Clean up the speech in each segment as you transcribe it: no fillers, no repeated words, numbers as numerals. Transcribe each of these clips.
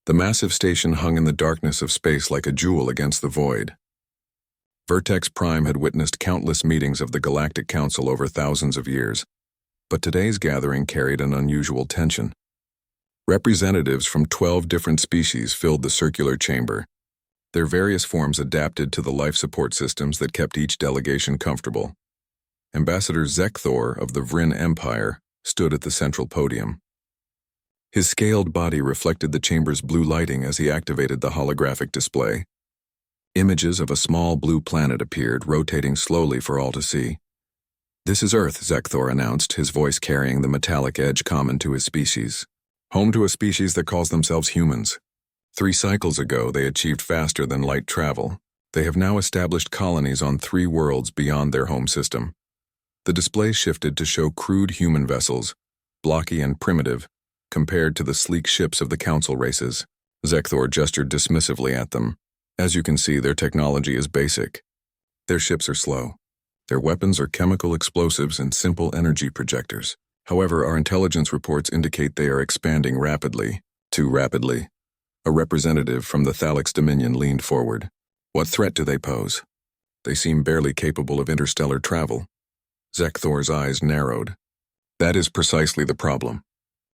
The massive station hung in the darkness of space like a jewel against the void. Vertex Prime had witnessed countless meetings of the Galactic Council over thousands of years, but today's gathering carried an unusual tension. Representatives from 12 different species filled the circular chamber, their various forms adapted to the life support systems that kept each delegation comfortable. Ambassador Zekthor of the Vryn Empire stood at the central podium. His scaled body reflected the chamber's blue lighting as he activated the holographic display. Images of a small blue planet appeared, rotating slowly for all to see. "This is Earth," Zekthor announced, his voice carrying the metallic edge common to his species. "Home to a species that calls themselves humans. 3 cycles ago, they achieved faster than light travel. They have now established colonies on 3 worlds beyond their home system." The display shifted to show crude human vessels, blocky and primitive, compared to the sleek ships of the Council races. Zekthor gestured dismissively at them. "As you can see, their technology is basic. Their ships are slow. Their weapons are chemical explosives and simple energy projectors. However, our intelligence reports indicate they are expanding rapidly. Too rapidly." A representative from the Thalix Dominion leaned forward. "What threat do they pose? They seem barely capable of interstellar travel." Zekthor's eyes narrowed. "That is precisely the problem.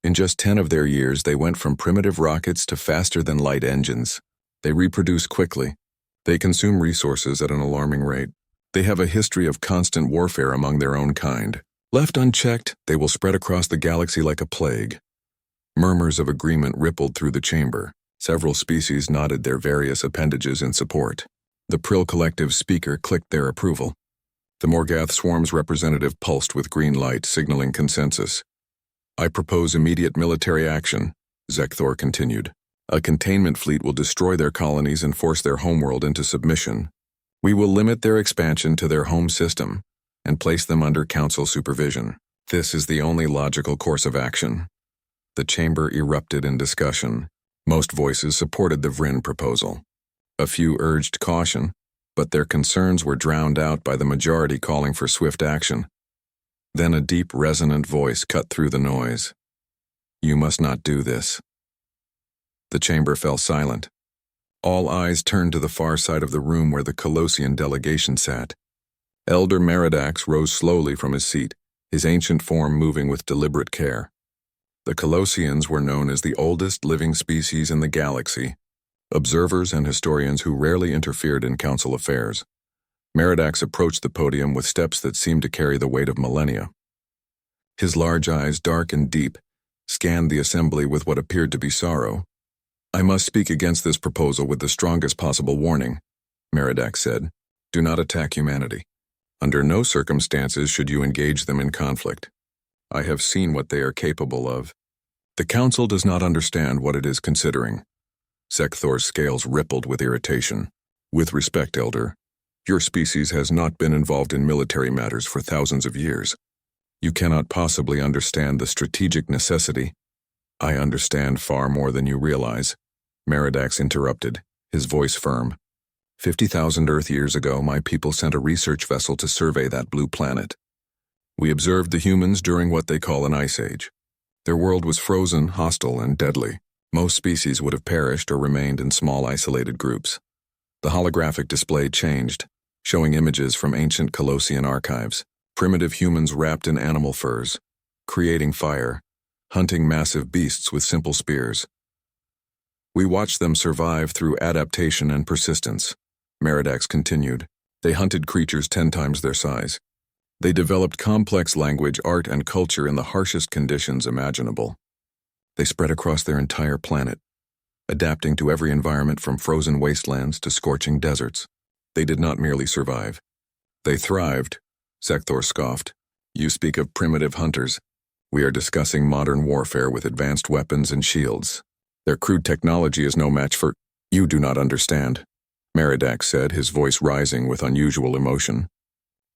In just 10 of their years, they went from primitive rockets to faster-than-light engines. They reproduce quickly. They consume resources at an alarming rate. They have a history of constant warfare among their own kind. Left unchecked, they will spread across the galaxy like a plague." Murmurs of agreement rippled through the chamber. Several species nodded their various appendages in support. The Prill Collective speaker clicked their approval. The Morgath Swarm's representative pulsed with green light, signaling consensus. "I propose immediate military action," Zekthor continued. "A containment fleet will destroy their colonies and force their homeworld into submission. We will limit their expansion to their home system and place them under Council supervision. This is the only logical course of action." The chamber erupted in discussion. Most voices supported the Vryn proposal. A few urged caution, but their concerns were drowned out by the majority calling for swift action. Then a deep, resonant voice cut through the noise. "You must not do this." The chamber fell silent. All eyes turned to the far side of the room where the Colossian delegation sat. Elder Meridax rose slowly from his seat, his ancient form moving with deliberate care. The Colossians were known as the oldest living species in the galaxy, observers and historians who rarely interfered in council affairs. Meridax approached the podium with steps that seemed to carry the weight of millennia. His large eyes, dark and deep, scanned the assembly with what appeared to be sorrow. "I must speak against this proposal with the strongest possible warning," Meridax said. "Do not attack humanity. Under no circumstances should you engage them in conflict. I have seen what they are capable of. The Council does not understand what it is considering." Zekthor's scales rippled with irritation. "With respect, Elder, your species has not been involved in military matters for thousands of years. You cannot possibly understand the strategic necessity." "I understand far more than you realize," Meridax interrupted, his voice firm. 50,000 Earth years ago, my people sent a research vessel to survey that blue planet. We observed the humans during what they call an ice age. Their world was frozen, hostile, and deadly. Most species would have perished or remained in small isolated groups. The holographic display changed, showing images from ancient Colossian archives. Primitive humans wrapped in animal furs, creating fire, hunting massive beasts with simple spears. We watched them survive through adaptation and persistence, Meridax continued. They hunted creatures 10 times their size. They developed complex language, art, and culture in the harshest conditions imaginable. They spread across their entire planet, adapting to every environment from frozen wastelands to scorching deserts. They did not merely survive. They thrived, Zekthor scoffed. You speak of primitive hunters. We are discussing modern warfare with advanced weapons and shields. Their crude technology is no match for— You do not understand, Meridax said, his voice rising with unusual emotion.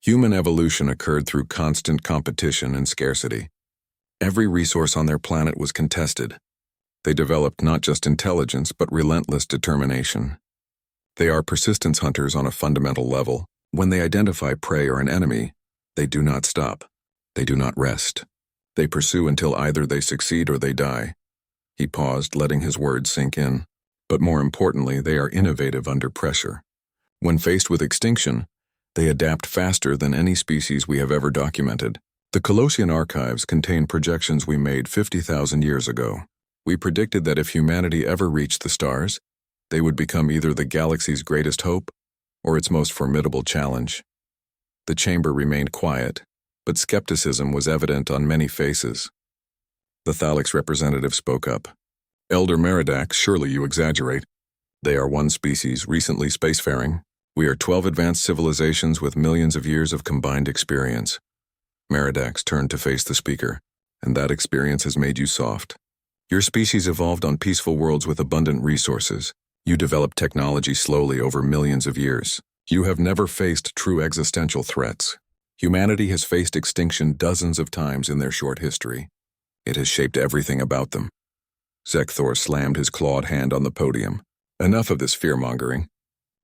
Human evolution occurred through constant competition and scarcity. Every resource on their planet was contested. They developed not just intelligence, but relentless determination. They are persistence hunters on a fundamental level. When they identify prey or an enemy, they do not stop. They do not rest. They pursue until either they succeed or they die. He paused, letting his words sink in. But more importantly, they are innovative under pressure. When faced with extinction, they adapt faster than any species we have ever documented. The Colossian archives contain projections we made 50,000 years ago. We predicted that if humanity ever reached the stars, they would become either the galaxy's greatest hope or its most formidable challenge. The chamber remained quiet, but skepticism was evident on many faces. The Thalix representative spoke up. "Elder Meridax, surely you exaggerate. They are one species, recently spacefaring. We are 12 advanced civilizations with millions of years of combined experience." Meridax turned to face the speaker. "And that experience has made you soft. Your species evolved on peaceful worlds with abundant resources. You developed technology slowly over millions of years. You have never faced true existential threats. Humanity has faced extinction dozens of times in their short history. It has shaped everything about them." Zekthor slammed his clawed hand on the podium. "Enough of this fear-mongering.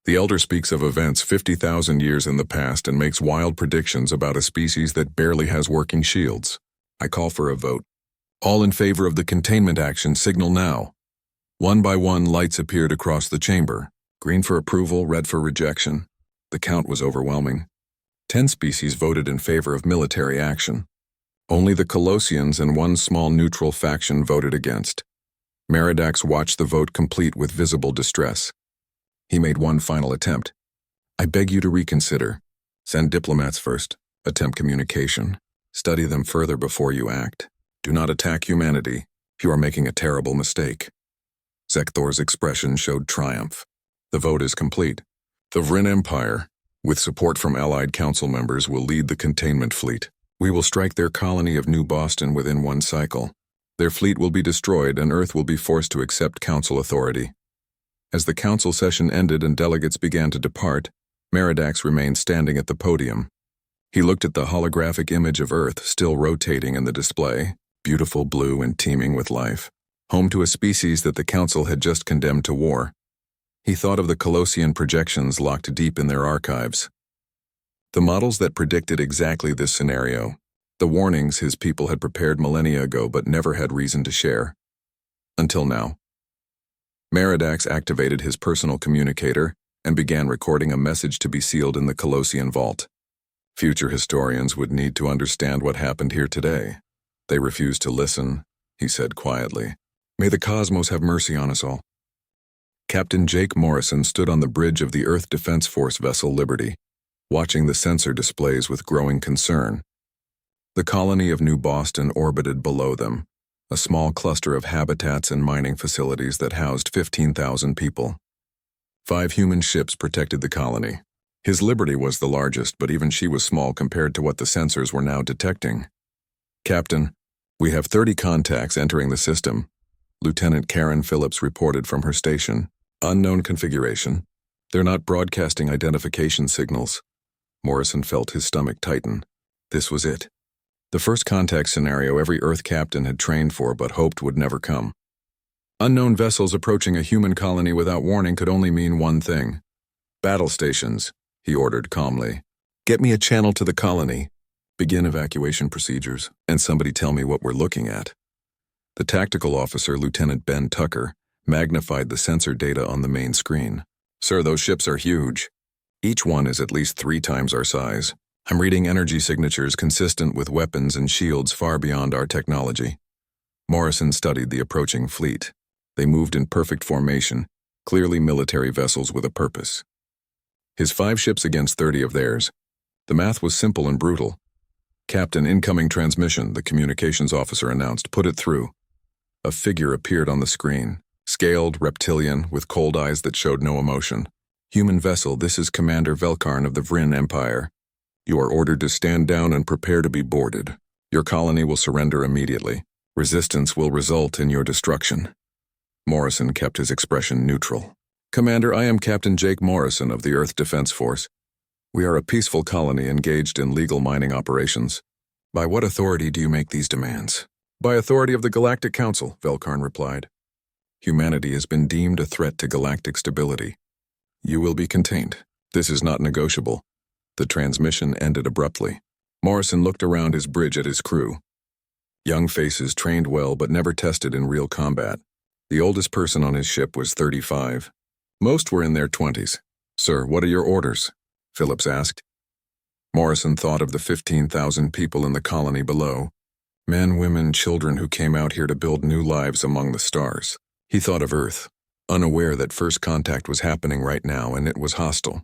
The Elder speaks of events 50,000 years in the past and makes wild predictions about a species that barely has working shields. I call for a vote. All in favor of the containment action, signal now." One by one, lights appeared across the chamber. Green for approval, red for rejection. The count was overwhelming. 10 species voted in favor of military action. Only the Colossians and one small neutral faction voted against. Meridax watched the vote complete with visible distress. He made one final attempt. "I beg you to reconsider. Send diplomats first. Attempt communication. Study them further before you act. Do not attack humanity. You are making a terrible mistake." Zekthor's expression showed triumph. "The vote is complete. The Vryn Empire, with support from allied council members, will lead the containment fleet. We will strike their colony of New Boston within one cycle. Their fleet will be destroyed and Earth will be forced to accept council authority." As the council session ended and delegates began to depart, Meridax remained standing at the podium. He looked at the holographic image of Earth still rotating in the display, beautiful blue and teeming with life, home to a species that the council had just condemned to war. He thought of the Colossian projections locked deep in their archives. The models that predicted exactly this scenario, the warnings his people had prepared millennia ago but never had reason to share. Until now. Meridax activated his personal communicator and began recording a message to be sealed in the Colossian vault. Future historians would need to understand what happened here today. They refused to listen, he said quietly. "May the cosmos have mercy on us all." Captain Jake Morrison stood on the bridge of the Earth Defense Force vessel Liberty, watching the sensor displays with growing concern. The colony of New Boston orbited below them, a small cluster of habitats and mining facilities that housed 15,000 people. 5 human ships protected the colony. His Liberty was the largest, but even she was small compared to what the sensors were now detecting. "Captain, we have 30 contacts entering the system," Lieutenant Karen Phillips reported from her station. "Unknown configuration. They're not broadcasting identification signals." Morrison felt his stomach tighten. This was it. The first contact scenario every Earth captain had trained for but hoped would never come. Unknown vessels approaching a human colony without warning could only mean one thing. "Battle stations," he ordered calmly. "Get me a channel to the colony. Begin evacuation procedures, and somebody tell me what we're looking at." The tactical officer, Lieutenant Ben Tucker, magnified the sensor data on the main screen. "Sir, those ships are huge. Each one is at least 3 times our size. I'm reading energy signatures consistent with weapons and shields far beyond our technology." Morrison studied the approaching fleet. They moved in perfect formation, clearly military vessels with a purpose. His 5 ships against 30 of theirs. The math was simple and brutal. "Captain, incoming transmission," the communications officer announced. "Put it through." A figure appeared on the screen, scaled, reptilian, with cold eyes that showed no emotion. "Human vessel, this is Commander Velkarn of the Vryn Empire. You are ordered to stand down and prepare to be boarded. Your colony will surrender immediately. Resistance will result in your destruction." Morrison kept his expression neutral. "Commander, I am Captain Jake Morrison of the Earth Defense Force. We are a peaceful colony engaged in legal mining operations. By what authority do you make these demands?" "By authority of the Galactic Council," Velkarn replied. "Humanity has been deemed a threat to galactic stability. You will be contained. This is not negotiable." The transmission ended abruptly. Morrison looked around his bridge at his crew. Young faces trained well but never tested in real combat. The oldest person on his ship was 35. Most were in their 20s. "Sir, what are your orders?" Phillips asked. Morrison thought of the 15,000 people in the colony below. Men, women, children who came out here to build new lives among the stars. He thought of Earth, unaware that first contact was happening right now and it was hostile.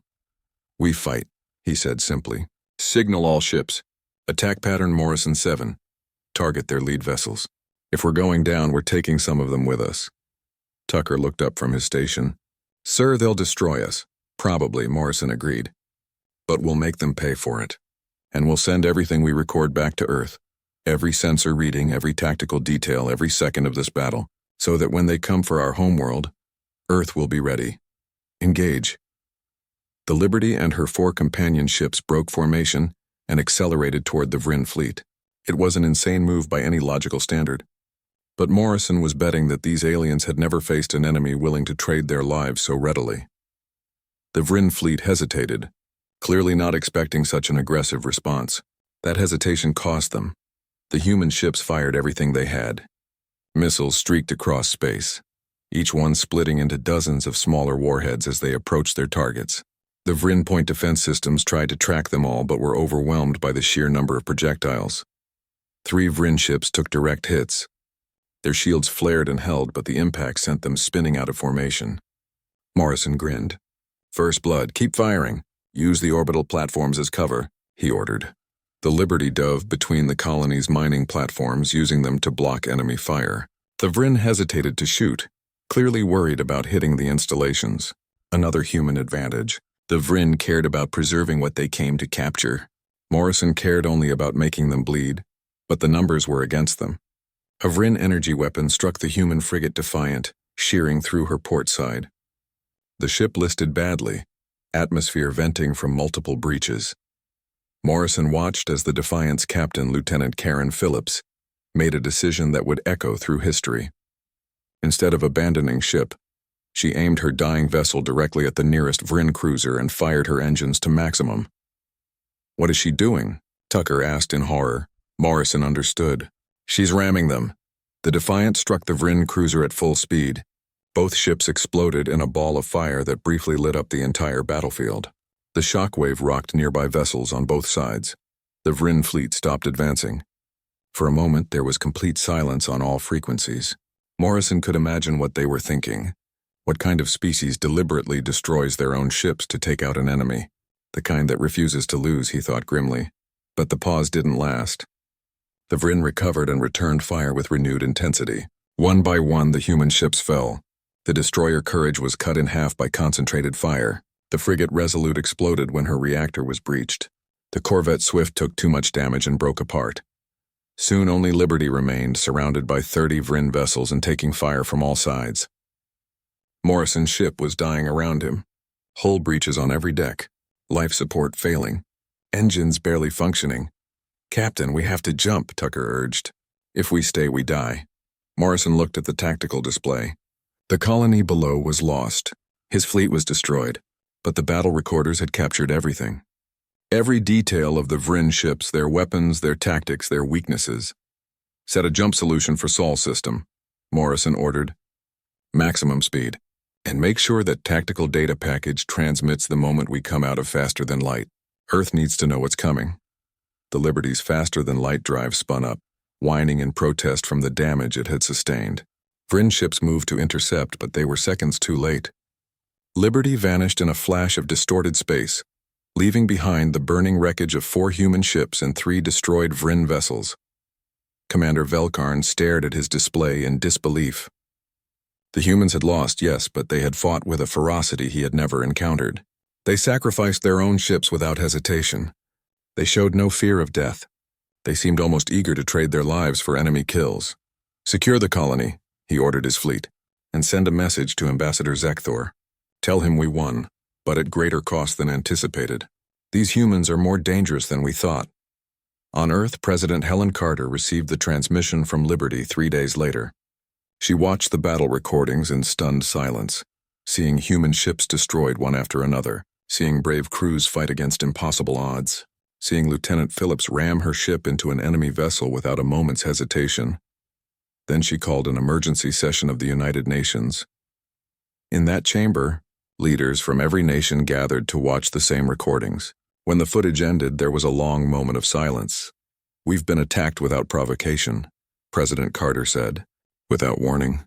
"We fight," he said simply. "Signal all ships. Attack pattern Morrison 7. Target their lead vessels. If we're going down, we're taking some of them with us." Tucker looked up from his station. "Sir, they'll destroy us." "Probably," Morrison agreed. "But we'll make them pay for it. And we'll send everything we record back to Earth. Every sensor reading, every tactical detail, every second of this battle, so that when they come for our homeworld, Earth will be ready. Engage." The Liberty and her 4 companion ships broke formation and accelerated toward the Vryn fleet. It was an insane move by any logical standard. But Morrison was betting that these aliens had never faced an enemy willing to trade their lives so readily. The Vryn fleet hesitated, clearly not expecting such an aggressive response. That hesitation cost them. The human ships fired everything they had. Missiles streaked across space, each one splitting into dozens of smaller warheads as they approached their targets. The Vryn point defense systems tried to track them all but were overwhelmed by the sheer number of projectiles. 3 Vryn ships took direct hits. Their shields flared and held, but the impact sent them spinning out of formation. Morrison grinned. "First blood, keep firing. Use the orbital platforms as cover," he ordered. The Liberty dove between the colony's mining platforms, using them to block enemy fire. The Vryn hesitated to shoot, clearly worried about hitting the installations. Another human advantage. The Vryn cared about preserving what they came to capture. Morrison cared only about making them bleed, but the numbers were against them. A Vryn energy weapon struck the human frigate Defiant, shearing through her port side. The ship listed badly, atmosphere venting from multiple breaches. Morrison watched as the Defiant's captain, Lieutenant Karen Phillips, made a decision that would echo through history. Instead of abandoning ship, she aimed her dying vessel directly at the nearest Vryn cruiser and fired her engines to maximum. "What is she doing?" Tucker asked in horror. Morrison understood. "She's ramming them." The Defiant struck the Vryn cruiser at full speed. Both ships exploded in a ball of fire that briefly lit up the entire battlefield. The shockwave rocked nearby vessels on both sides. The Vryn fleet stopped advancing. For a moment, there was complete silence on all frequencies. Morrison could imagine what they were thinking. What kind of species deliberately destroys their own ships to take out an enemy? The kind that refuses to lose, he thought grimly. But the pause didn't last. The Vryn recovered and returned fire with renewed intensity. One by one, the human ships fell. The destroyer Courage was cut in half by concentrated fire. The frigate Resolute exploded when her reactor was breached. The corvette Swift took too much damage and broke apart. Soon only Liberty remained, surrounded by 30 Vryn vessels and taking fire from all sides. Morrison's ship was dying around him. Hull breaches on every deck. Life support failing. Engines barely functioning. "Captain, we have to jump," Tucker urged. "If we stay, we die." Morrison looked at the tactical display. The colony below was lost. His fleet was destroyed, but the battle recorders had captured everything. Every detail of the Vryn ships, their weapons, their tactics, their weaknesses. "Set a jump solution for Sol system," Morrison ordered. "Maximum speed. And make sure that tactical data package transmits the moment we come out of faster than light. Earth needs to know what's coming." The Liberty's faster-than-light drive spun up, whining in protest from the damage it had sustained. Vryn ships moved to intercept, but they were seconds too late. Liberty vanished in a flash of distorted space, leaving behind the burning wreckage of 4 human ships and 3 destroyed Vryn vessels. Commander Velkarn stared at his display in disbelief. The humans had lost, yes, but they had fought with a ferocity he had never encountered. They sacrificed their own ships without hesitation. They showed no fear of death. They seemed almost eager to trade their lives for enemy kills. "Secure the colony," he ordered his fleet, "and send a message to Ambassador Zekthor. Tell him we won, but at greater cost than anticipated. These humans are more dangerous than we thought." On Earth, President Helen Carter received the transmission from Liberty 3 days later. She watched the battle recordings in stunned silence, seeing human ships destroyed one after another, seeing brave crews fight against impossible odds. seeing Lieutenant Phillips ram her ship into an enemy vessel without a moment's hesitation. Then she called an emergency session of the United Nations. In that chamber, leaders from every nation gathered to watch the same recordings. When the footage ended, there was a long moment of silence. "We've been attacked without provocation," President Carter said. "Without warning.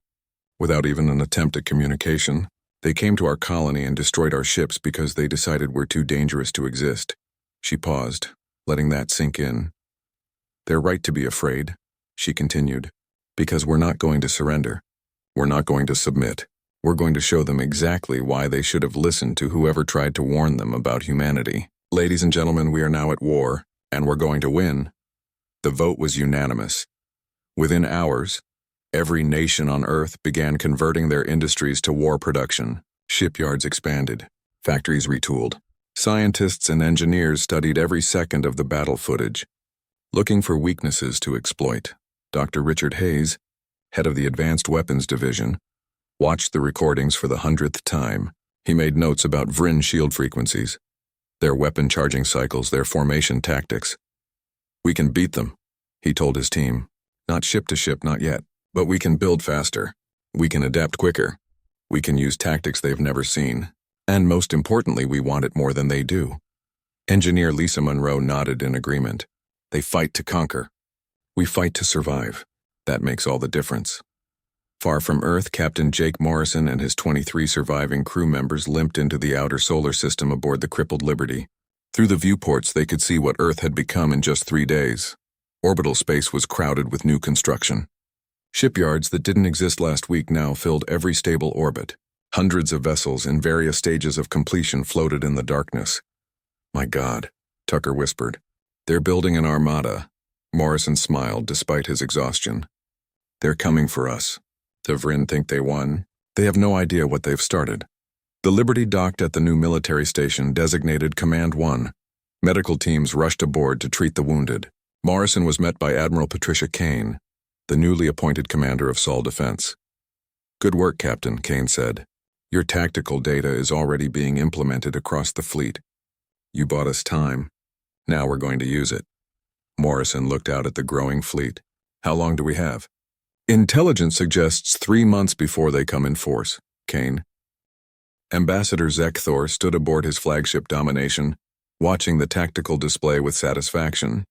Without even an attempt at communication. They came to our colony and destroyed our ships because they decided we're too dangerous to exist." She paused, letting that sink in. "They're right to be afraid," she continued, "because we're not going to surrender. We're not going to submit. We're going to show them exactly why they should have listened to whoever tried to warn them about humanity. Ladies and gentlemen, we are now at war, and we're going to win." The vote was unanimous. Within hours, every nation on Earth began converting their industries to war production. Shipyards expanded, factories retooled. Scientists and engineers studied every second of the battle footage, looking for weaknesses to exploit. Dr. Richard Hayes, head of the Advanced Weapons Division, watched the recordings for the 100th time. He made notes about Vrin shield frequencies, their weapon charging cycles, their formation tactics. "We can beat them," he told his team. "Not ship to ship, not yet. But we can build faster. We can adapt quicker. We can use tactics they've never seen. And most importantly, we want it more than they do." Engineer Lisa Monroe nodded in agreement. "They fight to conquer. We fight to survive. That makes all the difference." Far from Earth, Captain Jake Morrison and his 23 surviving crew members limped into the outer solar system aboard the crippled Liberty. Through the viewports, they could see what Earth had become in just 3 days. Orbital space was crowded with new construction. Shipyards that didn't exist last week now filled every stable orbit. Hundreds of vessels in various stages of completion floated in the darkness. "My God," Tucker whispered. "They're building an armada." Morrison smiled despite his exhaustion. "They're coming for us. The Vrin think they won. They have no idea what they've started." The Liberty docked at the new military station designated Command 1. Medical teams rushed aboard to treat the wounded. Morrison was met by Admiral Patricia Kane, the newly appointed commander of Sol Defense. "Good work, Captain," Kane said. "Your tactical data is already being implemented across the fleet. You bought us time. Now we're going to use it." Morrison looked out at the growing fleet. "How long do we have?" "Intelligence suggests 3 months before they come in force, Kane." Ambassador Zekthor stood aboard his flagship Domination, watching the tactical display with satisfaction.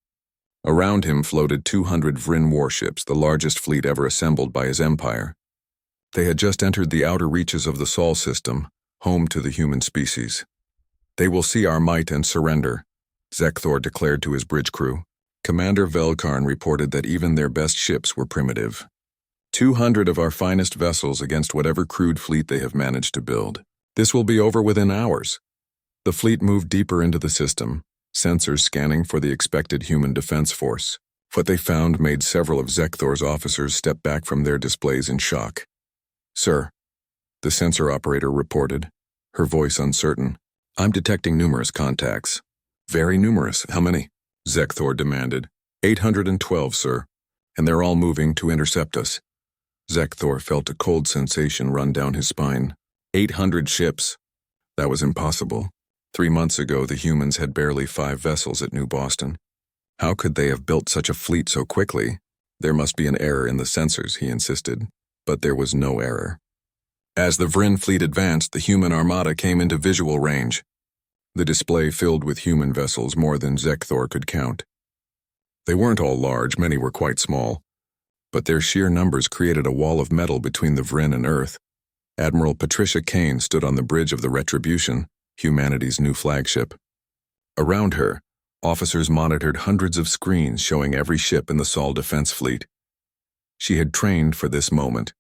Around him floated 200 Vrin warships, the largest fleet ever assembled by his empire. They had just entered the outer reaches of the Sol system, home to the human species. "They will see our might and surrender," Zekthor declared to his bridge crew. Commander Velkarn reported that even their best ships were primitive. 200 of our finest vessels against whatever crude fleet they have managed to build. This will be over within hours. The fleet moved deeper into the system, sensors scanning for the expected human defense force. What they found made several of Zekthor's officers step back from their displays in shock. "Sir," the sensor operator reported, her voice uncertain, "I'm detecting numerous contacts." "Very numerous. How many?" Zekthor demanded. 812, sir, and they're all moving to intercept us." Zekthor felt a cold sensation run down his spine. 800 ships. That was impossible. 3 months ago, the humans had barely 5 vessels at New Boston. How could they have built such a fleet so quickly? There must be an error in the sensors, he insisted, but there was no error. As the Vrin fleet advanced, the human armada came into visual range. The display filled with human vessels, more than Zekthor could count. They weren't all large, many were quite small, but their sheer numbers created a wall of metal between the Vrin and Earth. Admiral Patricia Kane stood on the bridge of the Retribution, humanity's new flagship. Around her, officers monitored hundreds of screens showing every ship in the Sol defense fleet. She had trained for this moment,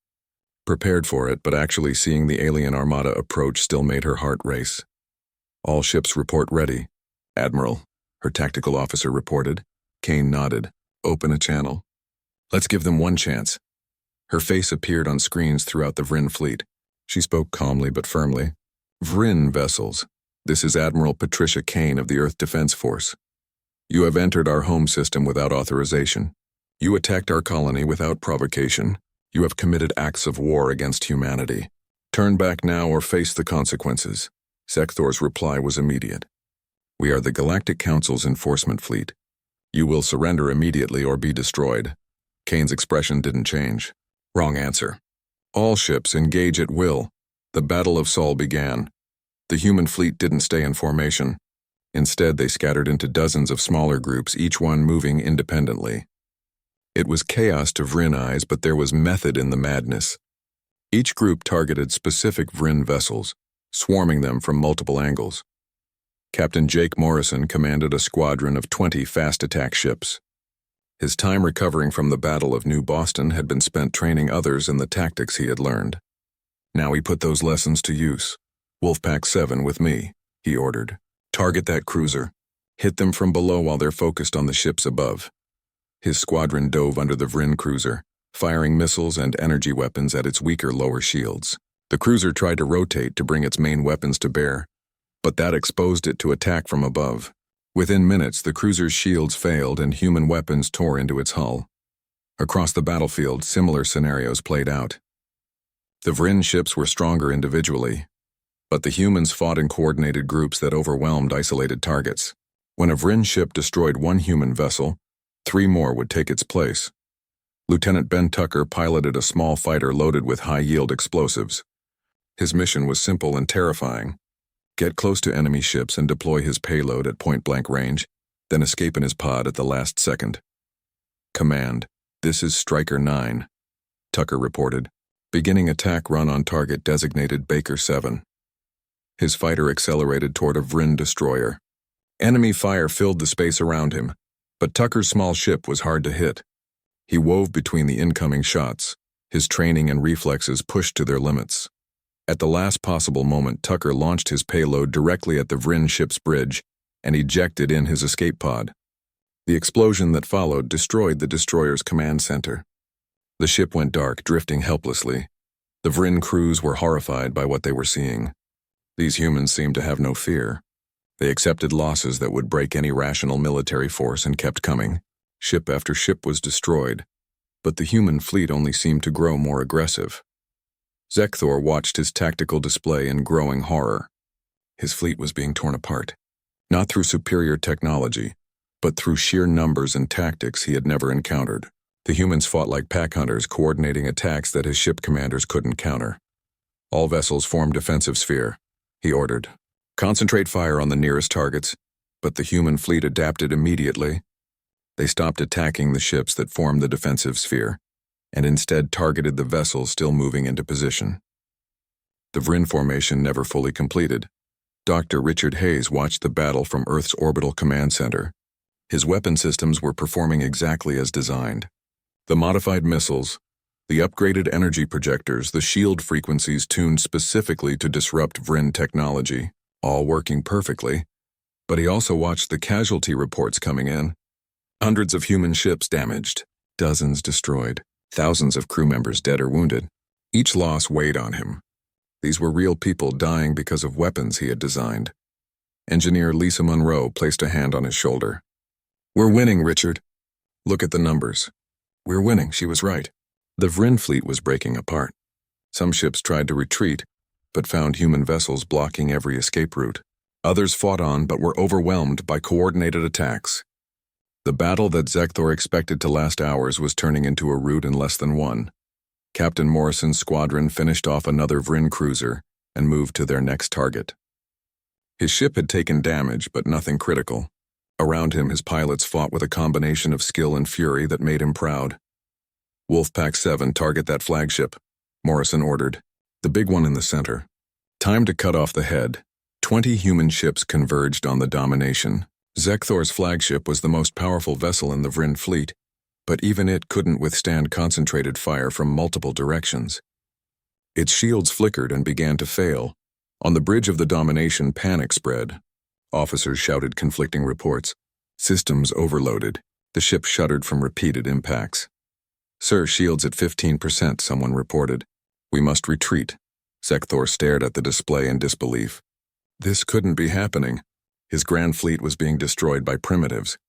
prepared for it, but actually seeing the alien armada approach still made her heart race. "All ships report ready, Admiral," her tactical officer reported. Kane nodded. "Open a channel. Let's give them one chance." Her face appeared on screens throughout the Vrin fleet. She spoke calmly but firmly. "Vrin vessels, this is Admiral Patricia Kane of the Earth Defense Force. You have entered our home system without authorization. You attacked our colony without provocation. You have committed acts of war against humanity. Turn back now or face the consequences." Zekthor's reply was immediate. "We are the Galactic Council's enforcement fleet. You will surrender immediately or be destroyed." Kane's expression didn't change. "Wrong answer. All ships engage at will." The Battle of Sol began. The human fleet didn't stay in formation. Instead, they scattered into dozens of smaller groups, each one moving independently. It was chaos to Vryn eyes, but there was method in the madness. Each group targeted specific Vryn vessels, swarming them from multiple angles. Captain Jake Morrison commanded a squadron of 20 fast attack ships. His time recovering from the Battle of New Boston had been spent training others in the tactics he had learned. Now he put those lessons to use. "Wolfpack 7 with me," he ordered. "Target that cruiser. Hit them from below while they're focused on the ships above." His squadron dove under the Vryn cruiser, firing missiles and energy weapons at its weaker lower shields. The cruiser tried to rotate to bring its main weapons to bear, but that exposed it to attack from above. Within minutes, the cruiser's shields failed and human weapons tore into its hull. Across the battlefield, similar scenarios played out. The Vryn ships were stronger individually, but the humans fought in coordinated groups that overwhelmed isolated targets. When a Vryn ship destroyed one human vessel, 3 more would take its place. Lieutenant Ben Tucker piloted a small fighter loaded with high-yield explosives. His mission was simple and terrifying. Get close to enemy ships and deploy his payload at point-blank range, then escape in his pod at the last second. "Command, this is Striker 9, Tucker reported, beginning attack run on target designated Baker 7. His fighter accelerated toward a Vryn destroyer. Enemy fire filled the space around him, but Tucker's small ship was hard to hit. He wove between the incoming shots, his training and reflexes pushed to their limits. At the last possible moment, Tucker launched his payload directly at the Vryn ship's bridge and ejected in his escape pod. The explosion that followed destroyed the destroyer's command center. The ship went dark, drifting helplessly. The Vryn crews were horrified by what they were seeing. These humans seemed to have no fear. They accepted losses that would break any rational military force and kept coming. Ship after ship was destroyed, but the human fleet only seemed to grow more aggressive. Zekthor watched his tactical display in growing horror. His fleet was being torn apart, not through superior technology, but through sheer numbers and tactics he had never encountered. The humans fought like pack hunters, coordinating attacks that his ship commanders couldn't counter. "All vessels form defensive sphere," he ordered. "Concentrate fire on the nearest targets," but the human fleet adapted immediately. They stopped attacking the ships that formed the defensive sphere, and instead targeted the vessels still moving into position. The Vryn formation never fully completed. Dr. Richard Hayes watched the battle from Earth's orbital command center. His weapon systems were performing exactly as designed. The modified missiles, the upgraded energy projectors, the shield frequencies tuned specifically to disrupt Vryn technology, all working perfectly. But he also watched the casualty reports coming in. Hundreds of human ships damaged, dozens destroyed, thousands of crew members dead or wounded. Each loss weighed on him. These were real people dying because of weapons he had designed. Engineer Lisa Monroe placed a hand on his shoulder. "We're winning, Richard. Look at the numbers." "We're winning," she was right. The Vryn fleet was breaking apart. Some ships tried to retreat, but found human vessels blocking every escape route. Others fought on but were overwhelmed by coordinated attacks. The battle that Zekthor expected to last hours was turning into a rout in less than one. Captain Morrison's squadron finished off another Vryn cruiser and moved to their next target. His ship had taken damage, but nothing critical. Around him, his pilots fought with a combination of skill and fury that made him proud. "Wolfpack 7, target that flagship," Morrison ordered, the big one in the center. Time to cut off the head. 20 human ships converged on the Domination. Zekthor's flagship was the most powerful vessel in the Vryn fleet, but even it couldn't withstand concentrated fire from multiple directions. Its shields flickered and began to fail. On the bridge of the Domination, panic spread. Officers shouted conflicting reports. Systems overloaded. The ship shuddered from repeated impacts. "Sir, shields at 15%, someone reported. "We must retreat." Zekthor stared at the display in disbelief. This couldn't be happening. His grand fleet was being destroyed by primitives.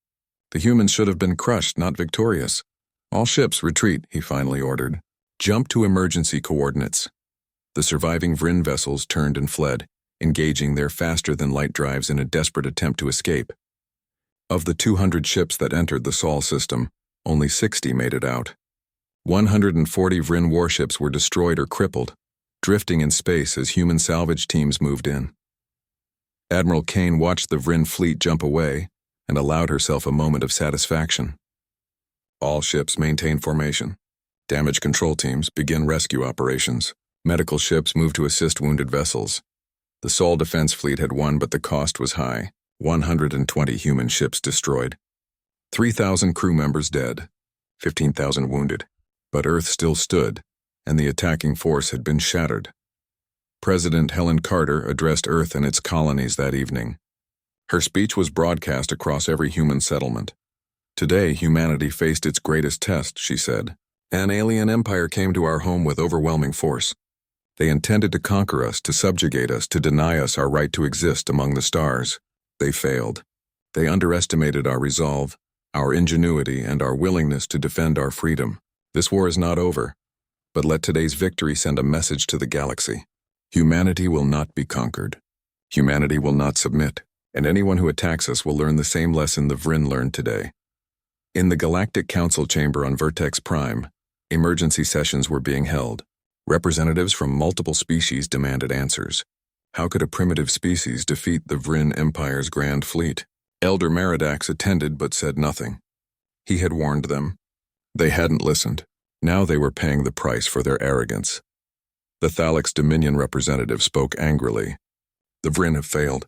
The humans should have been crushed, not victorious. "All ships, retreat," he finally ordered. "Jump to emergency coordinates." The surviving Vryn vessels turned and fled, engaging their faster-than-light drives in a desperate attempt to escape. Of the 200 ships that entered the Sol system, only 60 made it out. 140 Vryn warships were destroyed or crippled, drifting in space as human salvage teams moved in. Admiral Kane watched the Vryn fleet jump away and allowed herself a moment of satisfaction. All ships maintain formation. Damage control teams begin rescue operations. Medical ships move to assist wounded vessels. The Sol defense fleet had won, but the cost was high. 120 human ships destroyed. 3,000 crew members dead. 15,000 wounded. But Earth still stood, and the attacking force had been shattered. President Helen Carter addressed Earth and its colonies that evening. Her speech was broadcast across every human settlement. Today, humanity faced its greatest test, she said. An alien empire came to our home with overwhelming force. They intended to conquer us, to subjugate us, to deny us our right to exist among the stars. They failed. They underestimated our resolve, our ingenuity, and our willingness to defend our freedom. This war is not over, but let today's victory send a message to the galaxy. Humanity will not be conquered. Humanity will not submit, and anyone who attacks us will learn the same lesson the Vryn learned today. In the Galactic Council chamber on Vertex Prime, emergency sessions were being held. Representatives from multiple species demanded answers. How could a primitive species defeat the Vryn Empire's grand fleet? Elder Meridax attended but said nothing. He had warned them. They hadn't listened. Now they were paying the price for their arrogance. The Thalix Dominion representative spoke angrily. The Vryn have failed.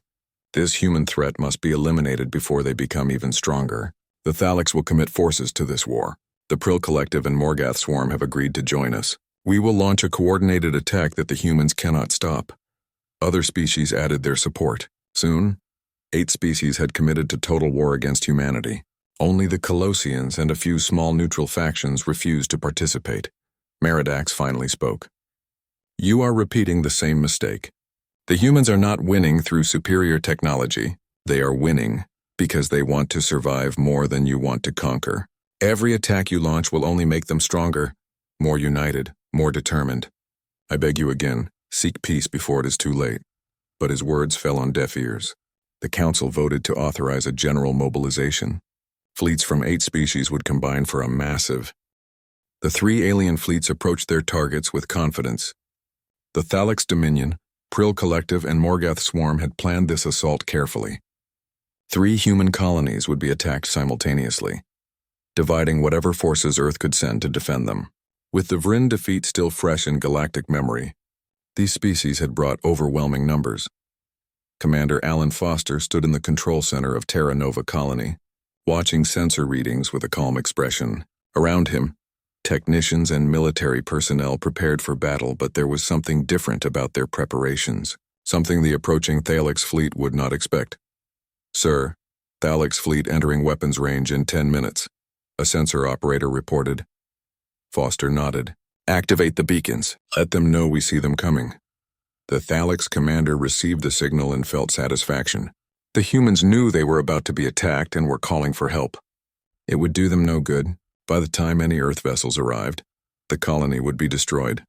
This human threat must be eliminated before they become even stronger. The Thalix will commit forces to this war. The Prill Collective and Morgath Swarm have agreed to join us. We will launch a coordinated attack that the humans cannot stop. Other species added their support. Soon, 8 species had committed to total war against humanity. Only the Colossians and a few small neutral factions refused to participate. Meridax finally spoke. You are repeating the same mistake. The humans are not winning through superior technology. They are winning because they want to survive more than you want to conquer. Every attack you launch will only make them stronger, more united, more determined. I beg you again, seek peace before it is too late. But his words fell on deaf ears. The Council voted to authorize a general mobilization. Fleets from 8 species would combine for a massive. The 3 alien fleets approached their targets with confidence. The Thalix Dominion, Prill Collective, and Morgath Swarm had planned this assault carefully. 3 human colonies would be attacked simultaneously, dividing whatever forces Earth could send to defend them. With the Vryn defeat still fresh in galactic memory, these species had brought overwhelming numbers. Commander Alan Foster stood in the control center of Terra Nova Colony, watching sensor readings with a calm expression. Around him, technicians and military personnel prepared for battle, but there was something different about their preparations, something the approaching Thalix fleet would not expect. Sir, Thalix fleet entering weapons range in 10 minutes, a sensor operator reported. Foster nodded. Activate the beacons. Let them know we see them coming. The Thalix commander received the signal and felt satisfaction. The humans knew they were about to be attacked and were calling for help. It would do them no good. By the time any Earth vessels arrived, the colony would be destroyed.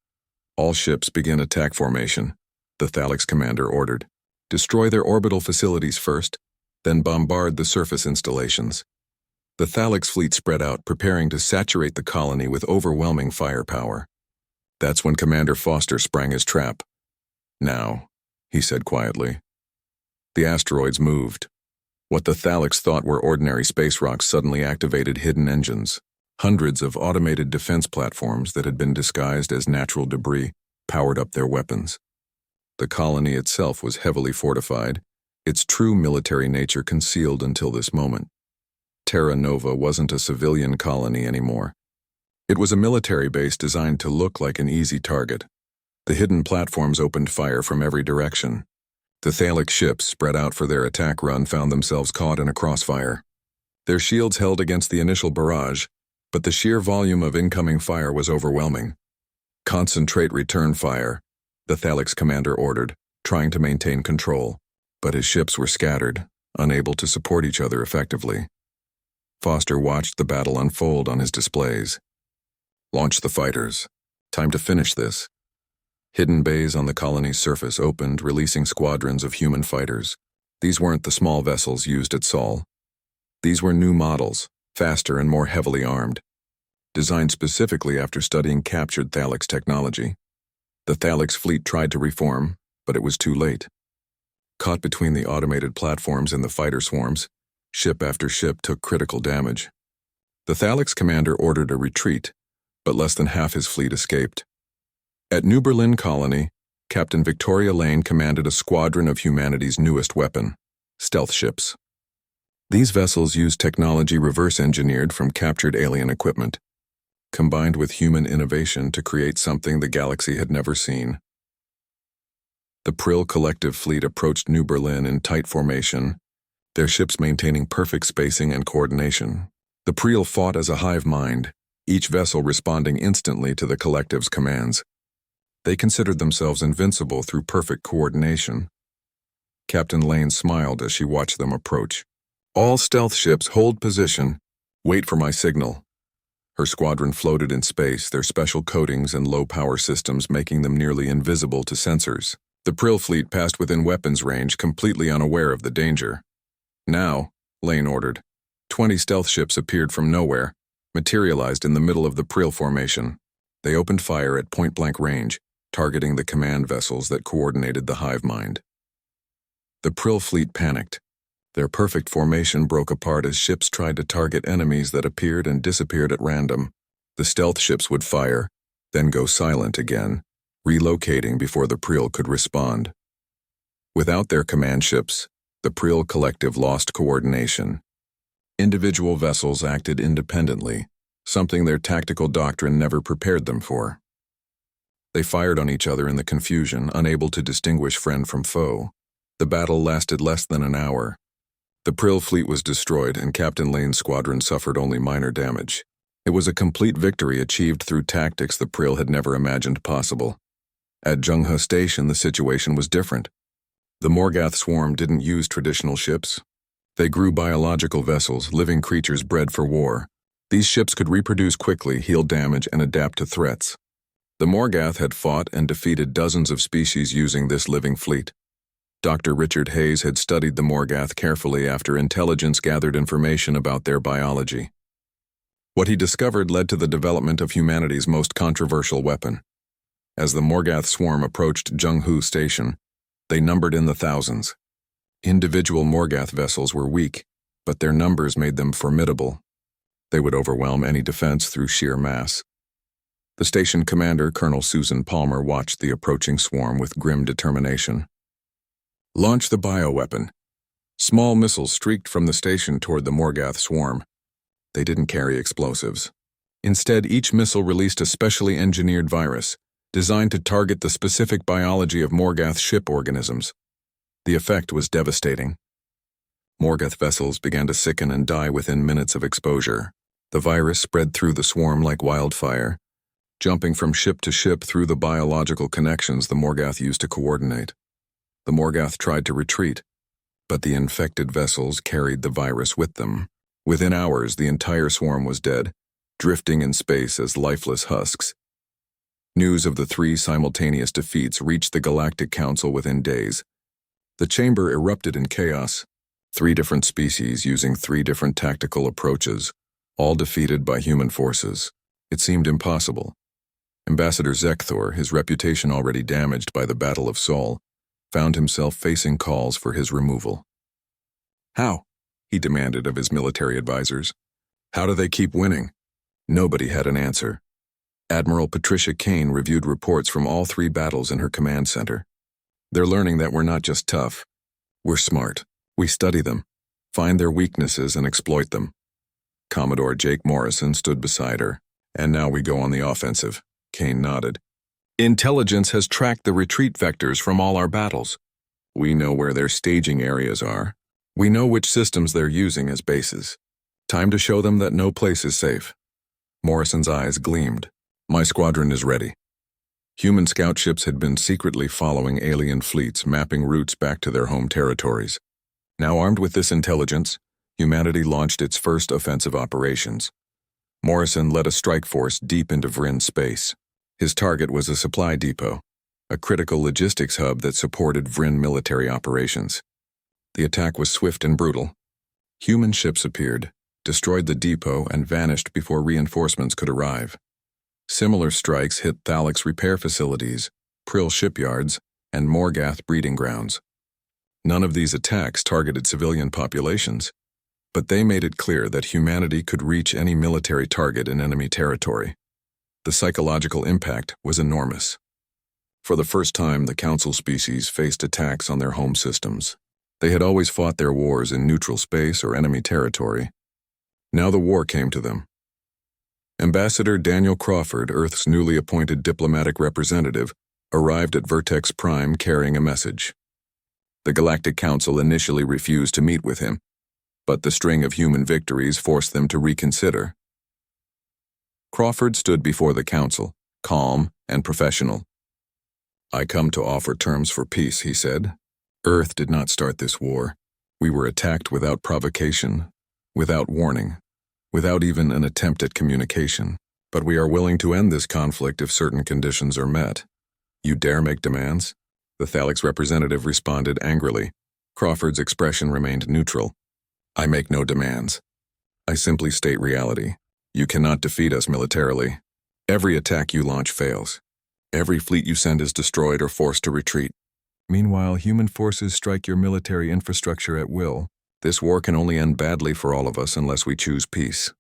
All ships begin attack formation, the Thalix commander ordered. Destroy their orbital facilities first, then bombard the surface installations. The Thalix fleet spread out, preparing to saturate the colony with overwhelming firepower. That's when Commander Foster sprang his trap. Now, he said quietly. The asteroids moved. What the Thalix thought were ordinary space rocks suddenly activated hidden engines. Hundreds of automated defense platforms that had been disguised as natural debris powered up their weapons. The colony itself was heavily fortified, its true military nature concealed until this moment. Terra Nova wasn't a civilian colony anymore. It was a military base designed to look like an easy target. The hidden platforms opened fire from every direction. The Thalix ships, spread out for their attack run, found themselves caught in a crossfire. Their shields held against the initial barrage, but the sheer volume of incoming fire was overwhelming. Concentrate return fire, the Thalix commander ordered, trying to maintain control. But his ships were scattered, unable to support each other effectively. Foster watched the battle unfold on his displays. Launch the fighters. Time to finish this. Hidden bays on the colony's surface opened, releasing squadrons of human fighters. These weren't the small vessels used at Sol. These were new models, faster and more heavily armed, designed specifically after studying captured Thalix technology. The Thalix fleet tried to reform, but it was too late. Caught between the automated platforms and the fighter swarms, ship after ship took critical damage. The Thalix commander ordered a retreat, but less than half his fleet escaped. At New Berlin Colony, Captain Victoria Lane commanded a squadron of humanity's newest weapon, stealth ships. These vessels used technology reverse-engineered from captured alien equipment, combined with human innovation to create something the galaxy had never seen. The Prill collective fleet approached New Berlin in tight formation, their ships maintaining perfect spacing and coordination. The Prill fought as a hive mind, each vessel responding instantly to the collective's commands. They considered themselves invincible through perfect coordination. Captain Lane smiled as she watched them approach. "All stealth ships hold position. Wait for my signal." Her squadron floated in space, their special coatings and low-power systems making them nearly invisible to sensors. The Prill fleet passed within weapons range, completely unaware of the danger. "Now," Lane ordered. 20 stealth ships appeared from nowhere, materialized in the middle of the Prill formation. They opened fire at point-blank range, targeting the command vessels that coordinated the hive mind. The Prill fleet panicked. Their perfect formation broke apart as ships tried to target enemies that appeared and disappeared at random. The stealth ships would fire, then go silent again, relocating before the Prill could respond. Without their command ships, the Prill collective lost coordination. Individual vessels acted independently, something their tactical doctrine never prepared them for. They fired on each other in the confusion, unable to distinguish friend from foe. The battle lasted less than an hour. The Prill fleet was destroyed, and Captain Lane's squadron suffered only minor damage. It was a complete victory achieved through tactics the Prill had never imagined possible. At Jungha Station, the situation was different. The Morgath swarm didn't use traditional ships. They grew biological vessels, living creatures bred for war. These ships could reproduce quickly, heal damage, and adapt to threats. The Morgath had fought and defeated dozens of species using this living fleet. Dr. Richard Hayes had studied the Morgath carefully after intelligence gathered information about their biology. What he discovered led to the development of humanity's most controversial weapon. As the Morgath swarm approached Jungha Station, they numbered in the thousands. Individual Morgath vessels were weak, but their numbers made them formidable. They would overwhelm any defense through sheer mass. The station commander, Colonel Susan Palmer, watched the approaching swarm with grim determination. "Launch the bioweapon." Small missiles streaked from the station toward the Morgath swarm. They didn't carry explosives. Instead, each missile released a specially engineered virus, designed to target the specific biology of Morgath ship organisms. The effect was devastating. Morgath vessels began to sicken and die within minutes of exposure. The virus spread through the swarm like wildfire, jumping from ship to ship through the biological connections the Morgath used to coordinate. The Morgath tried to retreat, but the infected vessels carried the virus with them. Within hours, the entire swarm was dead, drifting in space as lifeless husks. News of the 3 simultaneous defeats reached the Galactic Council within days. The chamber erupted in chaos, 3 different species using 3 different tactical approaches, all defeated by human forces. It seemed impossible. Ambassador Zekthor, his reputation already damaged by the Battle of Sol, found himself facing calls for his removal. "How?" he demanded of his military advisors. "How do they keep winning?" Nobody had an answer. Admiral Patricia Kane reviewed reports from all 3 battles in her command center. "They're learning that we're not just tough. We're smart. We study them, find their weaknesses, and exploit them." Commodore Jake Morrison stood beside her. "And now we go on the offensive," Kane nodded. "Intelligence has tracked the retreat vectors from all our battles. We know where their staging areas are. We know which systems they're using as bases. Time to show them that no place is safe." Morrison's eyes gleamed. "My squadron is ready." Human scout ships had been secretly following alien fleets, mapping routes back to their home territories. Now armed with this intelligence, humanity launched its first offensive operations. Morrison led a strike force deep into Vryn space. His target was a supply depot. a critical logistics hub that supported Vryn military operations. The attack was swift and brutal. Human ships appeared, destroyed the depot, and vanished before reinforcements could arrive. Similar strikes hit Thalix repair facilities, Prill shipyards, and Morgath breeding grounds. None of these attacks targeted civilian populations, but they made it clear that humanity could reach any military target in enemy territory. The psychological impact was enormous. For the first time, the Council species faced attacks on their home systems. They had always fought their wars in neutral space or enemy territory. Now the war came to them. Ambassador Daniel Crawford, Earth's newly appointed diplomatic representative, arrived at Vertex Prime carrying a message. The Galactic Council initially refused to meet with him, but the string of human victories forced them to reconsider. Crawford stood before the Council, calm and professional. "I come to offer terms for peace," he said. "Earth did not start this war. We were attacked without provocation, without warning, without even an attempt at communication. But we are willing to end this conflict if certain conditions are met. You dare make demands?" The Thalix representative responded angrily. Crawford's expression remained neutral. "I make no demands. I simply state reality. You cannot defeat us militarily. Every attack you launch fails. Every fleet you send is destroyed or forced to retreat. Meanwhile, human forces strike your military infrastructure at will. This war can only end badly for all of us unless we choose peace."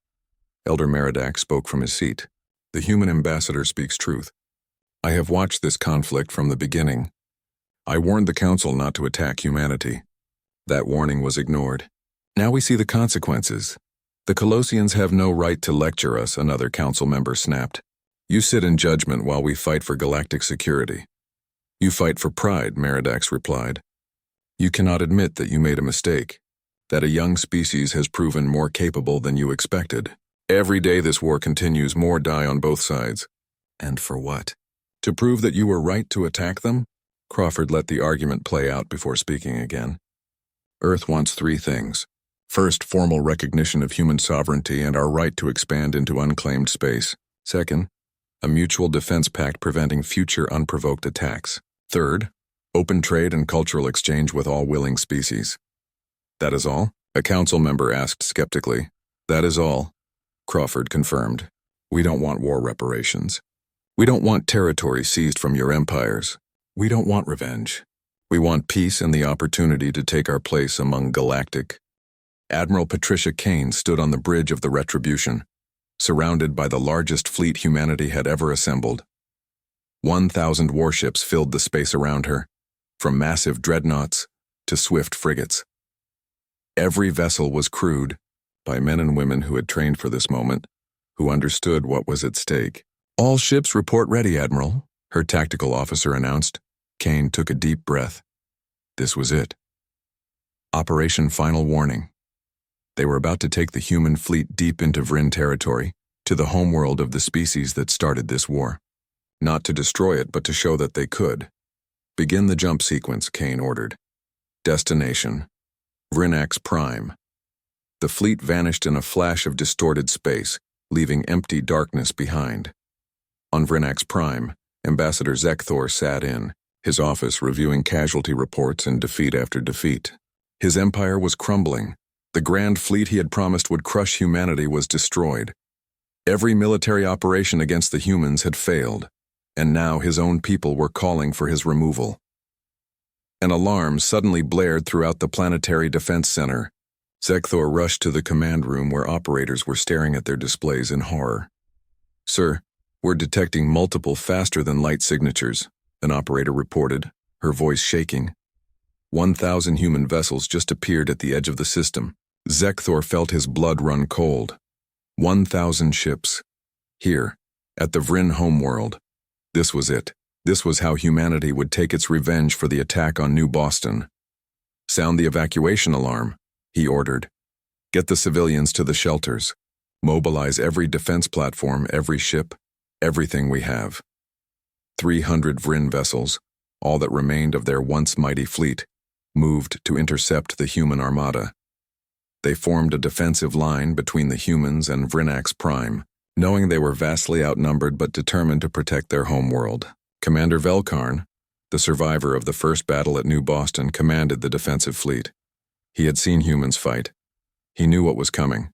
Elder Meridak spoke from his seat. "The human ambassador speaks truth. I have watched this conflict from the beginning. I warned the Council not to attack humanity. That warning was ignored. Now we see the consequences. The Colossians have no right to lecture us," another council member snapped. "You sit in judgment while we fight for galactic security." "You fight for pride," Meridax replied. "You cannot admit that you made a mistake, that a young species has proven more capable than you expected. Every day this war continues, more die on both sides. And for what? To prove that you were right to attack them?" Crawford let the argument play out before speaking again. "Earth wants three things. First, formal recognition of human sovereignty and our right to expand into unclaimed space. Second, a mutual defense pact preventing future unprovoked attacks. Third, open trade and cultural exchange with all willing species." "That is all?" a council member asked skeptically. "That is all," Crawford confirmed. "We don't want war reparations. We don't want territory seized from your empires. We don't want revenge. We want peace and the opportunity to take our place among galactic." Admiral Patricia Kane stood on the bridge of the Retribution, surrounded by the largest fleet humanity had ever assembled. 1,000 warships filled the space around her, from massive dreadnoughts to swift frigates. Every vessel was crewed by men and women who had trained for this moment, who understood what was at stake. "All ships report ready, Admiral," her tactical officer announced. Kane took a deep breath. This was it. Operation Final Warning. They were about to take the human fleet deep into Vryn territory, to the homeworld of the species that started this war. Not to destroy it, but to show that they could. "Begin the jump sequence," Kane ordered. Destination: Vrynax Prime. The fleet vanished in a flash of distorted space, leaving empty darkness behind. On Vrynax Prime, Ambassador Zekthor sat in, his office reviewing casualty reports and defeat after defeat. His empire was crumbling. The grand fleet he had promised would crush humanity was destroyed. Every military operation against the humans had failed, and now his own people were calling for his removal. An alarm suddenly blared throughout the Planetary Defense Center. Zekthor rushed to the command room where operators were staring at their displays in horror. "Sir, we're detecting multiple faster-than-light signatures," an operator reported, her voice shaking. 1,000 human vessels just appeared at the edge of the system. Zekthor felt his blood run cold. 1,000 ships. Here, at the Vryn homeworld. This was it. This was how humanity would take its revenge for the attack on New Boston. "Sound the evacuation alarm," he ordered. "Get the civilians to the shelters. Mobilize every defense platform, every ship, everything we have." 300 Vryn vessels, all that remained of their once mighty fleet, moved to intercept the human armada. They formed a defensive line between the humans and Vrynax Prime, knowing they were vastly outnumbered but determined to protect their homeworld. Commander Velkarn, The survivor of the first battle at New Boston commanded the defensive fleet. He had seen humans fight. He knew what was coming,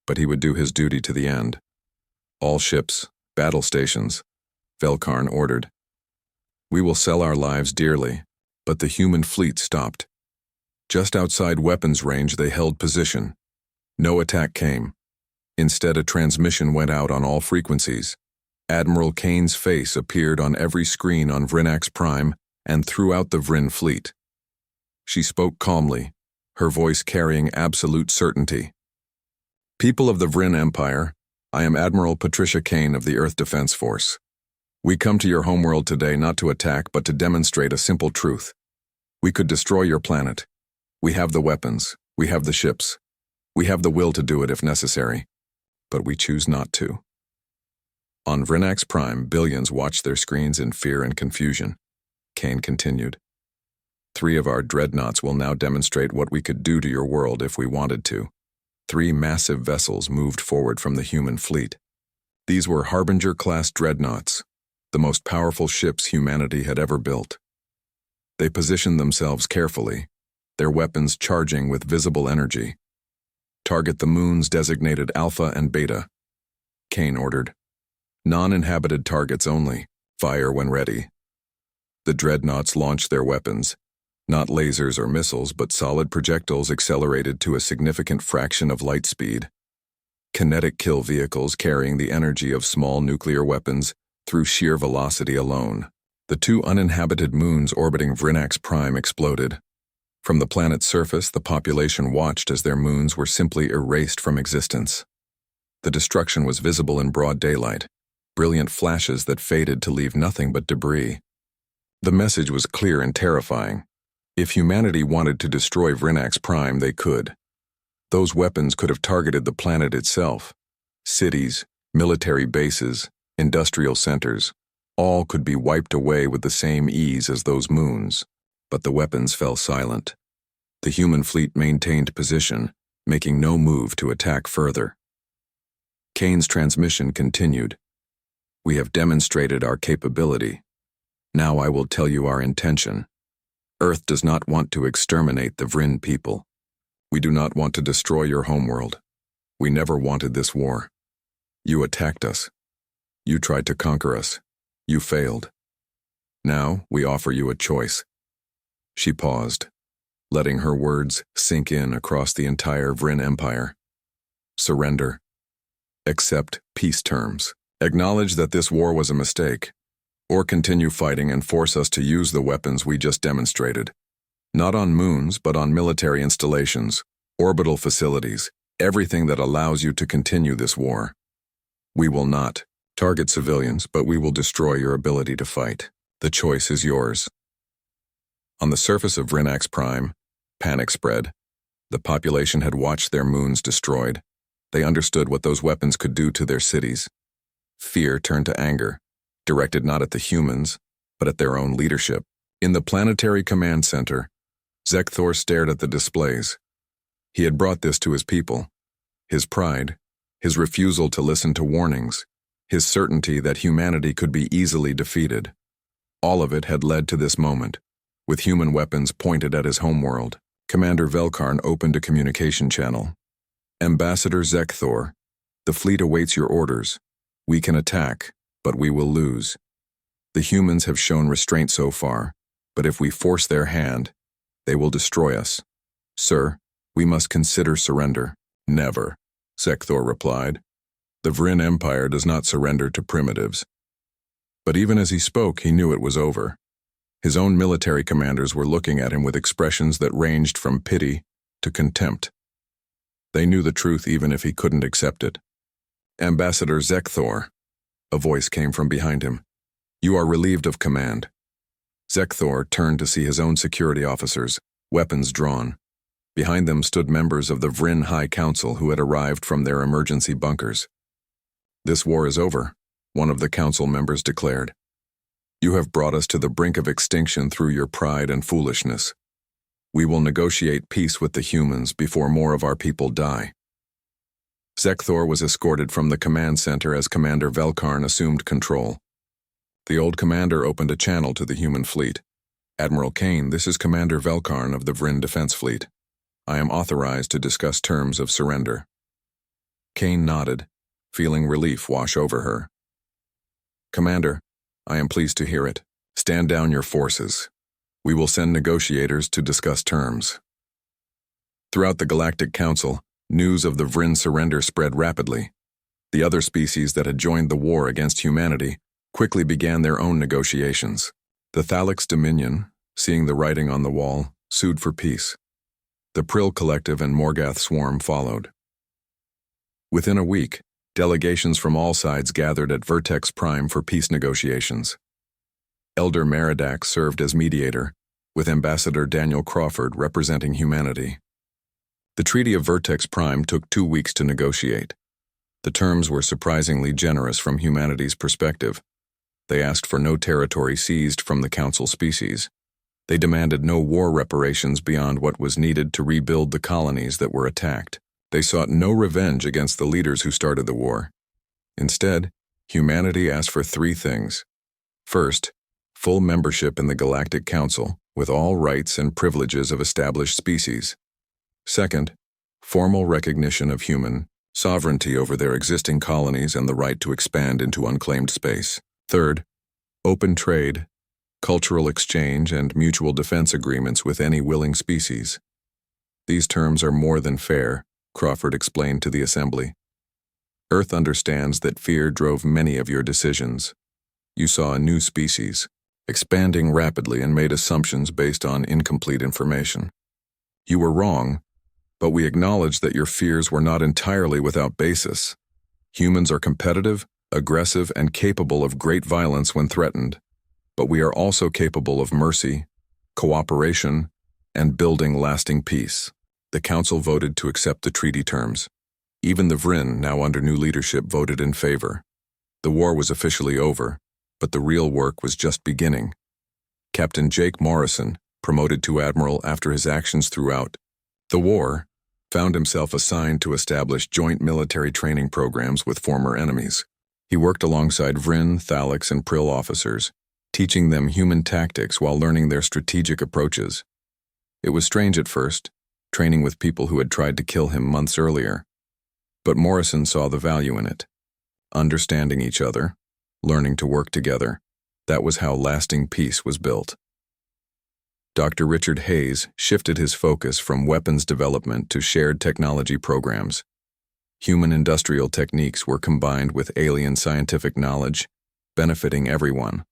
but he would do his duty to the end. All ships, battle stations, Velkarn ordered. We will sell our lives dearly, but the human fleet stopped. Just outside weapons range, they held position. No attack came. Instead, a transmission went out on all frequencies. Admiral Kane's face appeared on every screen on Vrinax Prime and throughout the Vrin fleet. She spoke calmly, her voice carrying absolute certainty. People of the Vrin Empire, I am Admiral Patricia Kane of the Earth Defense Force. We come to your homeworld today not to attack but to demonstrate a simple truth. We could destroy your planet. We have the weapons, we have the ships, we have the will to do it if necessary, but we choose not to. On Vrinax Prime, billions watched their screens in fear and confusion. Kane continued. 3 of our dreadnoughts will now demonstrate what we could do to your world if we wanted to. 3 massive vessels moved forward from the human fleet. These were Harbinger-class dreadnoughts, the most powerful ships humanity had ever built. They positioned themselves carefully, their weapons charging with visible energy. Target the moons designated Alpha and Beta, Kane ordered. Non-inhabited targets only. Fire when ready. The dreadnoughts launched their weapons, not lasers or missiles, but solid projectiles accelerated to a significant fraction of light speed. Kinetic kill vehicles carrying the energy of small nuclear weapons through sheer velocity alone. The 2 uninhabited moons orbiting Vrinax Prime exploded. From the planet's surface, the population watched as their moons were simply erased from existence. The destruction was visible in broad daylight, brilliant flashes that faded to leave nothing but debris. The message was clear and terrifying. If humanity wanted to destroy Vrinax Prime, they could. Those weapons could have targeted the planet itself. Cities, military bases, industrial centers, all could be wiped away with the same ease as those moons. But the weapons fell silent. The human fleet maintained position, making no move to attack further. Kane's transmission continued. We have demonstrated our capability. Now I will tell you our intention. Earth does not want to exterminate the Vrin people. We do not want to destroy your homeworld. We never wanted this war. You attacked us. You tried to conquer us. You failed. Now we offer you a choice. She paused, letting her words sink in across the entire Vrin Empire. Surrender. Accept peace terms. Acknowledge that this war was a mistake, or continue fighting and force us to use the weapons we just demonstrated. Not on moons, but on military installations, orbital facilities, everything that allows you to continue this war. We will not target civilians, but we will destroy your ability to fight. The choice is yours. On the surface of Vrinax Prime, panic spread. The population had watched their moons destroyed. They understood what those weapons could do to their cities. Fear turned to anger, directed not at the humans, but at their own leadership. In the planetary command center, Zekthor stared at the displays. He had brought this to his people. His pride, his refusal to listen to warnings, his certainty that humanity could be easily defeated. All of it had led to this moment, with human weapons pointed at his homeworld. Commander Velkarn opened a communication channel. Ambassador Zekthor, the fleet awaits your orders. We can attack, but we will lose. The humans have shown restraint so far, but if we force their hand, they will destroy us. Sir, we must consider surrender. Never, Zekthor replied. The Vrin Empire does not surrender to primitives. But even as he spoke, he knew it was over. His own military commanders were looking at him with expressions that ranged from pity to contempt. They knew the truth even if he couldn't accept it. Ambassador Zekthor, a voice came from behind him. You are relieved of command. Zekthor turned to see his own security officers, weapons drawn. Behind them stood members of the Vrin High Council who had arrived from their emergency bunkers. This war is over, one of the council members declared. You have brought us to the brink of extinction through your pride and foolishness. We will negotiate peace with the humans before more of our people die. Zekthor was escorted from the command center as Commander Velkarn assumed control. The old commander opened a channel to the human fleet. "Admiral Kane, this is Commander Velkarn of the Vryn Defense Fleet. I am authorized to discuss terms of surrender." Kane nodded, feeling relief wash over her. "Commander, I am pleased to hear it. Stand down your forces. We will send negotiators to discuss terms." Throughout the Galactic Council, news of the Vryn surrender spread rapidly. The other species that had joined the war against humanity quickly began their own negotiations. The Thalix Dominion, seeing the writing on the wall, sued for peace. The Prill Collective and Morgath Swarm followed. Within a week, delegations from all sides gathered at Vertex Prime for peace negotiations. Elder Meridax served as mediator, with Ambassador Daniel Crawford representing humanity. The Treaty of Vertex Prime took 2 weeks to negotiate. The terms were surprisingly generous from humanity's perspective. They asked for no territory seized from the Council species. They demanded no war reparations beyond what was needed to rebuild the colonies that were attacked. They sought no revenge against the leaders who started the war. Instead, humanity asked for 3 things. First, full membership in the Galactic Council, with all rights and privileges of established species. Second, formal recognition of human sovereignty over their existing colonies and the right to expand into unclaimed space. Third, open trade, cultural exchange, and mutual defense agreements with any willing species. "These terms are more than fair," Crawford explained to the Assembly. "Earth understands that fear drove many of your decisions. You saw a new species, expanding rapidly, and made assumptions based on incomplete information. You were wrong, but we acknowledge that your fears were not entirely without basis. Humans are competitive, aggressive, and capable of great violence when threatened, but we are also capable of mercy, cooperation, and building lasting peace." The Council voted to accept the treaty terms. Even the Vryn, now under new leadership, voted in favor. The war was officially over, but the real work was just beginning. Captain Jake Morrison, promoted to admiral after his actions throughout the war, found himself assigned to establish joint military training programs with former enemies. He worked alongside Vryn, Thalix, and Prill officers, teaching them human tactics while learning their strategic approaches. It was strange at first, training with people who had tried to kill him months earlier. But Morrison saw the value in it. Understanding each other, learning to work together, that was how lasting peace was built. Dr. Richard Hayes shifted his focus from weapons development to shared technology programs. Human industrial techniques were combined with alien scientific knowledge, benefiting everyone.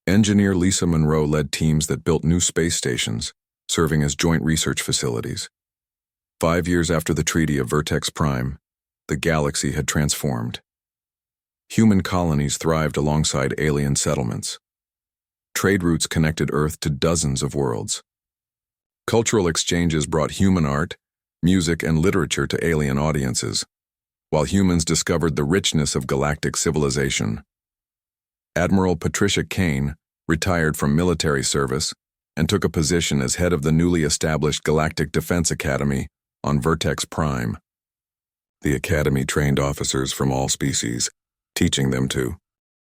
Engineer Lisa Monroe led teams that built new space stations, serving as joint research facilities. 5 years after the Treaty of Vertex Prime, the galaxy had transformed. Human colonies thrived alongside alien settlements. Trade routes connected Earth to dozens of worlds. Cultural exchanges brought human art, music, and literature to alien audiences, while humans discovered the richness of galactic civilization. Admiral Patricia Kane retired from military service and took a position as head of the newly established Galactic Defense Academy on Vertex Prime. The academy trained officers from all species, teaching them to